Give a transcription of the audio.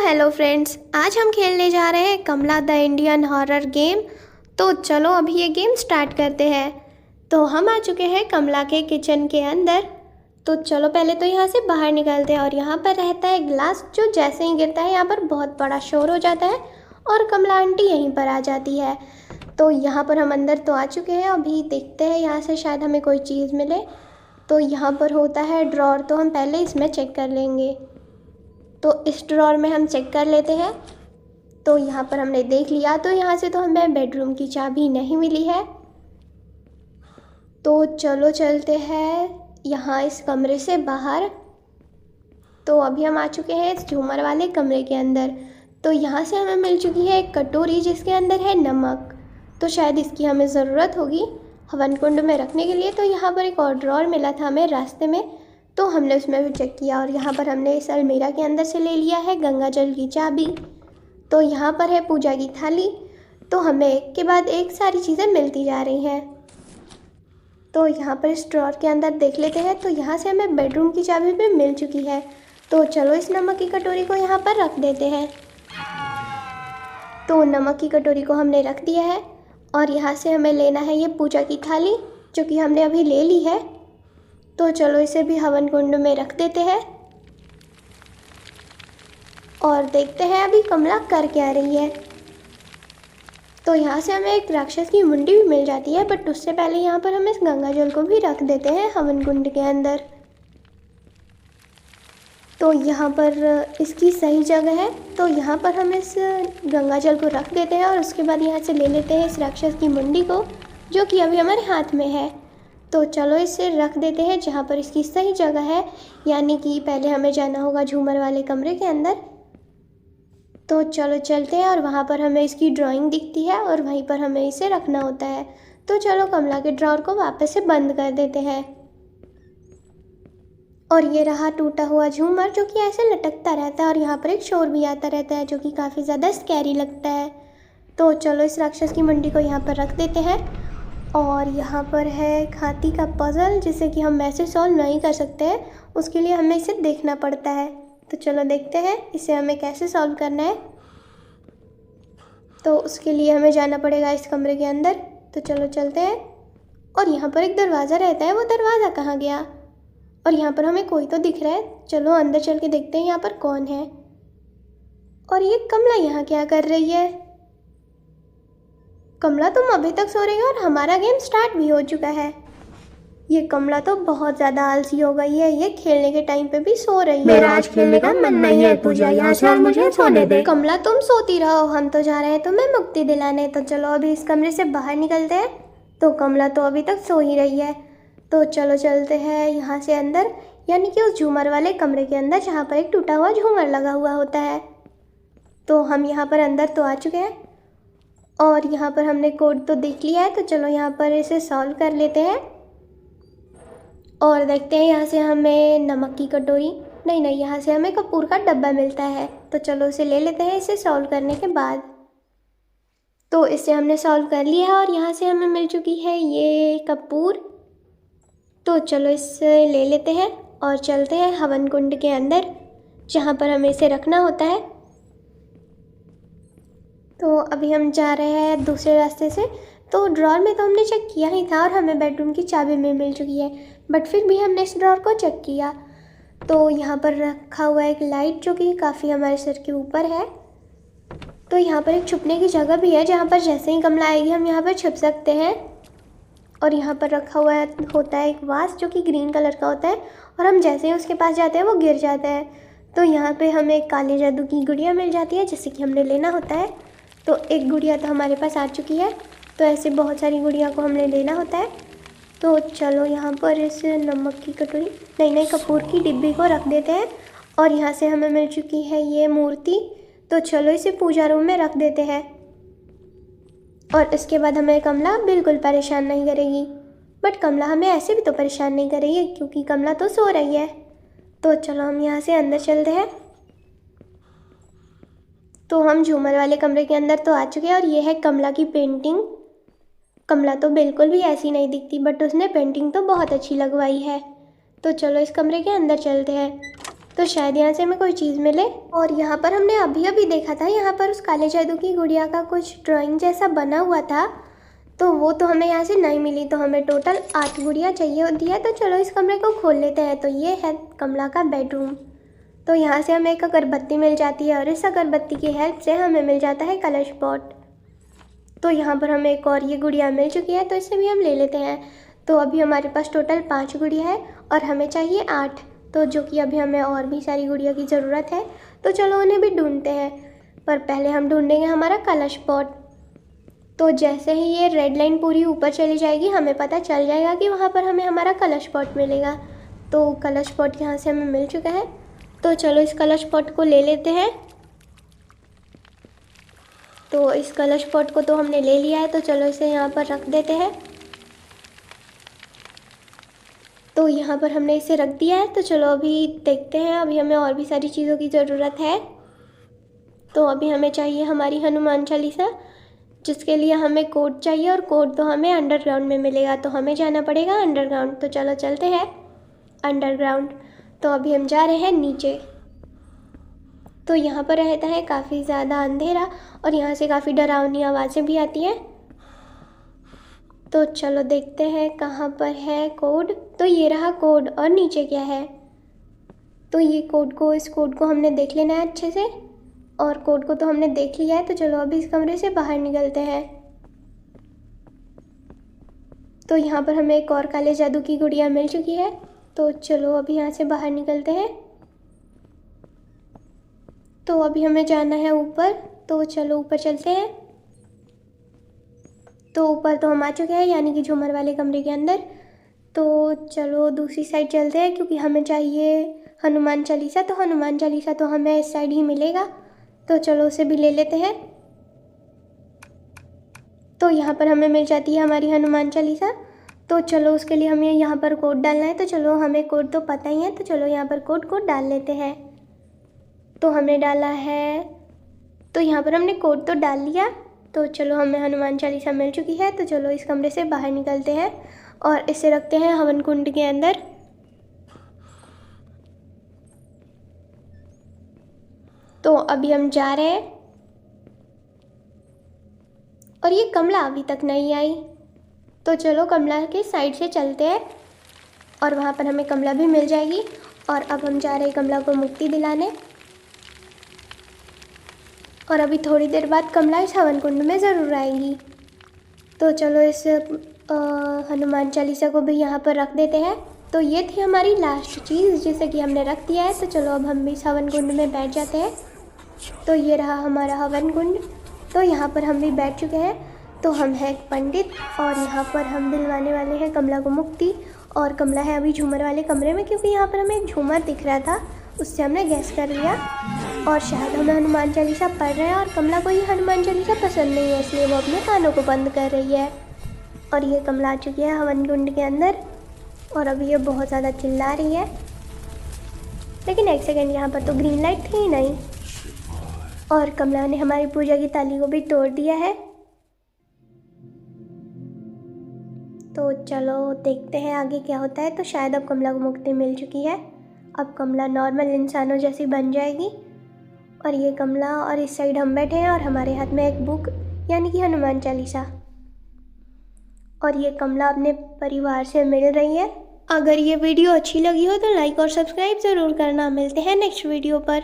Hello friends, आज हम खेलने जा रहे हैं कमला द इंडियन हॉरर गेम। तो चलो अभी ये गेम स्टार्ट करते हैं। तो हम आ चुके हैं कमला के किचन के अंदर। तो चलो पहले तो यहाँ से बाहर निकलते हैं और यहाँ पर रहता है ग्लास, जो जैसे ही गिरता है यहाँ पर बहुत बड़ा शोर हो जाता है और कमला आंटी यहीं पर आ जाती है। तो यहाँ पर हम अंदर तो आ चुके हैं, अभी देखते हैं यहाँ से शायद हमें कोई चीज़ मिले। तो यहाँ पर होता है ड्रॉर, तो हम पहले इसमें चेक कर लेंगे। तो इस ड्रॉर में हम चेक कर लेते हैं। तो यहाँ पर हमने देख लिया, तो यहाँ से तो हमें बेडरूम की चाबी नहीं मिली है। तो चलो चलते हैं यहाँ इस कमरे से बाहर। तो अभी हम आ चुके हैं इस झूमर वाले कमरे के अंदर। तो यहाँ से हमें मिल चुकी है एक कटोरी जिसके अंदर है नमक। तो शायद इसकी हमें ज़रूरत होगी हवन कुंड में रखने के लिए। तो यहाँ पर एक और ड्रॉर मिला था हमें रास्ते में, तो हमने उसमें भी चेक किया और यहाँ पर हमने इस अलमीरा के अंदर से ले लिया है गंगा जल की चाबी। तो यहाँ पर है पूजा की थाली। तो हमें एक के बाद एक सारी चीज़ें मिलती जा रही हैं। तो यहाँ पर इस ड्रॉर के अंदर देख लेते हैं। तो यहाँ से हमें बेडरूम की चाबी भी मिल चुकी है। तो चलो इस नमक की कटोरी को यहाँ पर रख देते हैं। तो नमक की कटोरी को हमने रख दिया है और यहाँ से हमें लेना है ये पूजा की थाली, जो कि हमने अभी ले ली है। तो चलो इसे भी हवन कुंड में रख देते हैं और देखते हैं अभी कमला कर क्या रही है। तो यहाँ से हमें एक राक्षस की मुंडी भी मिल जाती है, बट उससे पहले यहाँ पर हम इस गंगा जल को भी रख देते हैं हवन कुंड के अंदर। तो यहाँ पर इसकी सही जगह है, तो यहाँ पर हम इस गंगा जल को रख देते हैं और उसके बाद यहाँ से ले लेते हैं इस राक्षस की मुंडी को, जो कि अभी हमारे हाथ में है। तो चलो इसे रख देते हैं जहाँ पर इसकी सही जगह है, यानी कि पहले हमें जाना होगा झूमर वाले कमरे के अंदर। तो चलो चलते हैं और वहाँ पर हमें इसकी ड्राइंग दिखती है और वहीं पर हमें इसे रखना होता है। तो चलो कमला के ड्रॉर को वापस से बंद कर देते हैं। और ये रहा टूटा हुआ झूमर, जो कि ऐसे लटकता रहता है और यहाँ पर एक शोर भी आता रहता है, जो कि काफ़ी ज़्यादा स्कैरी लगता है। तो चलो इस राक्षस की मुंडी को यहाँ पर रख देते हैं और यहाँ पर है एक हाथी का पज़ल, जिसे कि हम वैसे सॉल्व नहीं कर सकते हैं, उसके लिए हमें इसे देखना पड़ता है। तो चलो देखते हैं इसे हमें कैसे सॉल्व करना है। तो उसके लिए हमें जाना पड़ेगा इस कमरे के अंदर। तो चलो चलते हैं और यहाँ पर एक दरवाज़ा रहता है, वो दरवाज़ा कहाँ गया? और यहाँ पर हमें कोई तो दिख रहा है, चलो अंदर चल के देखते हैं यहाँ पर कौन है। और ये कमला यहाँ क्या कर रही है? कमला तुम अभी तक सो रही हो और हमारा गेम स्टार्ट भी हो चुका है। ये कमला तो बहुत ज़्यादा आलसी हो गई है, ये खेलने के टाइम पे भी सो रही है। मेरा आज खेलने का मन नहीं है पूजा, यहाँ से और मुझे सोने दे। कमला तुम सोती रहो, हम तो जा रहे हैं तुम्हें मुक्ति दिलाने। तो चलो अभी इस कमरे से बाहर निकलते हैं। तो कमला तो अभी तक सो ही रही है। तो चलो चलते हैं यहाँ से अंदर, यानी कि उस झूमर वाले कमरे के अंदर, जहाँ पर एक टूटा हुआ झूमर लगा हुआ होता है। तो हम यहाँ पर अंदर तो आ चुके हैं और यहाँ पर हमने कोड तो देख लिया है। तो चलो यहाँ पर इसे सॉल्व कर लेते हैं और देखते हैं यहाँ से हमें नमक की कटोरी नहीं, यहाँ से हमें कपूर का डब्बा मिलता है। तो चलो इसे ले लेते हैं इसे सॉल्व करने के बाद। तो इसे हमने सॉल्व कर लिया है और यहाँ से हमें मिल चुकी है ये कपूर। तो चलो इसे ले लेते हैं और चलते हैं हवन कुंड के अंदर, जहाँ पर हमें इसे रखना होता है। तो अभी हम जा रहे हैं दूसरे रास्ते से। तो ड्रॉर में तो हमने चेक किया ही था और हमें बेडरूम की चाबी में मिल चुकी है, बट फिर भी हमने इस ड्रॉर को चेक किया। तो यहाँ पर रखा हुआ एक लाइट, जो कि काफ़ी हमारे सिर के ऊपर है। तो यहाँ पर एक छुपने की जगह भी है, जहाँ पर जैसे ही कमला आएगी हम यहाँ पर छुप सकते हैं। और यहाँ पर रखा हुआ होता है एक वास, जो कि ग्रीन कलर का होता है और हम जैसे ही उसके पास जाते हैं वो गिर जाता है। तो यहाँ पे हमें एक काले जादू की गुड़िया मिल जाती है, जिसे कि हमने लेना होता है। तो एक गुड़िया तो हमारे पास आ चुकी है, तो ऐसे बहुत सारी गुड़िया को हमने लेना होता है। तो चलो यहाँ पर इस नमक की कटोरी नहीं कपूर की डिब्बी को रख देते हैं और यहाँ से हमें मिल चुकी है ये मूर्ति। तो चलो इसे पूजा रूम में रख देते हैं और इसके बाद हमें कमला बिल्कुल परेशान नहीं करेगी। बट कमला हमें ऐसे भी तो परेशान नहीं करेगी, क्योंकि कमला तो सो रही है। तो चलो हम यहाँ से अंदर चलते हैं। तो हम झूमर वाले कमरे के अंदर तो आ चुके हैं और ये है कमला की पेंटिंग। कमला तो बिल्कुल भी ऐसी नहीं दिखती, बट उसने पेंटिंग तो बहुत अच्छी लगवाई है। तो चलो इस कमरे के अंदर चलते हैं। तो शायद यहाँ से हमें कोई चीज़ मिले। और यहाँ पर हमने अभी अभी देखा था, यहाँ पर उस काले जादू की गुड़िया का कुछ ड्राइंग जैसा बना हुआ था, तो वो तो हमें यहाँ से नहीं मिली। तो हमें टोटल 8 गुड़िया चाहिए होती है। तो चलो इस कमरे को खोल लेते हैं। तो ये है कमला का बेडरूम। तो यहाँ से हमें एक अगरबत्ती मिल जाती है और इस अगरबत्ती की हेल्प से हमें मिल जाता है कलश पॉट। तो यहाँ पर हमें एक और ये गुड़िया मिल चुकी है, तो इसे भी हम ले लेते हैं। तो अभी हमारे पास टोटल 5 गुड़िया है और हमें चाहिए 8, तो जो कि अभी हमें और भी सारी गुड़िया की ज़रूरत है। तो चलो उन्हें भी ढूंढते हैं, पर पहले हम ढूंढेंगे हमारा कलश पॉट। तो जैसे ही ये रेड लाइन पूरी ऊपर चली जाएगी, हमें पता चल जाएगा कि वहाँ पर हमें हमारा कलश पॉट मिलेगा। तो कलश पॉट यहाँ से हमें मिल चुका है। तो चलो इस कलश पॉट को ले लेते हैं। तो इस कलश पॉट को तो हमने ले लिया है, तो चलो इसे यहाँ पर रख देते हैं। तो यहाँ पर हमने इसे रख दिया है। तो चलो अभी देखते हैं, अभी हमें और भी सारी चीज़ों की ज़रूरत है। तो अभी हमें चाहिए हमारी हनुमान चालीसा, जिसके लिए हमें कोड चाहिए और कोड तो हमें अंडरग्राउंड में मिलेगा। तो हमें जाना पड़ेगा अंडरग्राउंड। तो चलो चलते हैं अंडरग्राउंड। तो अभी हम जा रहे हैं नीचे। तो यहाँ पर रहता है काफ़ी ज़्यादा अंधेरा और यहाँ से काफ़ी डरावनी आवाज़ें भी आती हैं। तो चलो देखते हैं कहाँ पर है कोड। तो ये रहा कोड, और नीचे क्या है। तो ये इस कोड को हमने देख लेना है अच्छे से, और कोड को तो हमने देख लिया है। तो चलो अभी इस कमरे से बाहर निकलते हैं। तो यहाँ पर हमें एक और काले जादू की गुड़िया मिल चुकी है। तो चलो अभी यहाँ से बाहर निकलते हैं। तो अभी हमें जाना है ऊपर। तो चलो ऊपर चलते हैं। तो ऊपर तो हम आ चुके हैं, यानी कि झूमर वाले कमरे के अंदर। तो चलो दूसरी साइड चलते हैं, क्योंकि हमें चाहिए हनुमान चालीसा। तो हनुमान चालीसा तो हमें इस साइड ही मिलेगा। तो चलो उसे भी ले लेते हैं। तो यहाँ पर हमें मिल जाती है हमारी हनुमान चालीसा। तो चलो उसके लिए हमें यहाँ पर कोड डालना है। तो चलो हमें कोड तो पता ही है, तो चलो यहाँ पर कोड को डाल लेते हैं। तो हमने डाला है, तो यहाँ पर हमने कोड तो डाल लिया। तो चलो हमें हनुमान चालीसा मिल चुकी है। तो चलो इस कमरे से बाहर निकलते हैं और इसे रखते हैं हवन कुंड के अंदर। तो अभी हम जा रहे हैं और ये कमला अभी तक नहीं आई। तो चलो कमला के साइड से चलते हैं और वहाँ पर हमें कमला भी मिल जाएगी। और अब हम जा रहे हैं कमला को मुक्ति दिलाने। और अभी थोड़ी देर बाद कमला इस हवन कुंड में ज़रूर आएगी। तो चलो इस हनुमान चालीसा को भी यहाँ पर रख देते हैं। तो ये थी हमारी लास्ट चीज़, जिसे कि हमने रख दिया है। तो चलो अब हम भी इस हवन कुंड में बैठ जाते हैं। तो ये रहा हमारा हवन कुंड। तो यहाँ पर हम भी बैठ चुके हैं। तो हम हैं पंडित और यहाँ पर हम दिलवाने वाले हैं कमला को मुक्ति। और कमला है अभी झूमर वाले कमरे में, क्योंकि यहाँ पर हमें एक झूमर दिख रहा था, उससे हमने गैस कर लिया। और शायद हमें हनुमान चालीसा पढ़ रहे हैं और कमला को ये हनुमान चालीसा पसंद नहीं है, इसलिए वो अपने कानों को बंद कर रही है। और ये कमला आ चुकी है हवन कुंड के अंदर और अभी ये बहुत ज़्यादा चिल्ला रही है। लेकिन एक सेकेंड, यहाँ पर तो ग्रीन लाइट थी ही नहीं। और कमला ने हमारी पूजा की ताली को भी तोड़ दिया है। तो चलो देखते हैं आगे क्या होता है। तो शायद अब कमला को मुक्ति मिल चुकी है। अब कमला नॉर्मल इंसानों जैसी बन जाएगी। और ये कमला और इस साइड हम बैठे हैं और हमारे हाथ में एक बुक, यानी कि हनुमान चालीसा। और ये कमला अपने परिवार से मिल रही है। अगर ये वीडियो अच्छी लगी हो तो लाइक और सब्सक्राइब ज़रूर करना। मिलते हैं नेक्स्ट वीडियो पर।